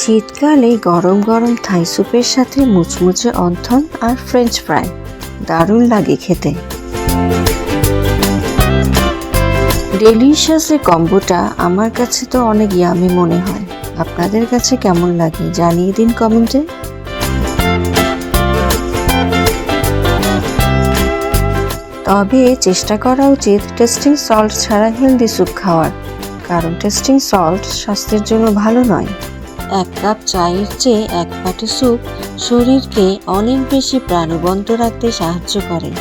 শীতকালে গরম গরম থাই স্যুপের সাথে মুচমুচে অন্থন আর ফ্রেঞ্চ ফ্রাই দারুণ লাগে খেতে। ডেলিশিয়াস এই কম্বোটা আমার কাছে তো অনেক ইয়ামি মনে হয়। আপনাদের কাছে কেমন লাগে জানিয়ে দিন কমেন্টে। তবে চেষ্টা করা উচিত টেস্টিং সল্ট ছাড়া হেলদি স্যুপ খাওয়ার, কারণ টেস্টিং সল্ট স্বাস্থ্যের জন্য ভালো নয়। এক কাপ চায়ের চেয়ে এক বাটি স্যুপ শরীরকে অনেক বেশি প্রাণবন্ত রাখতে সাহায্য করে।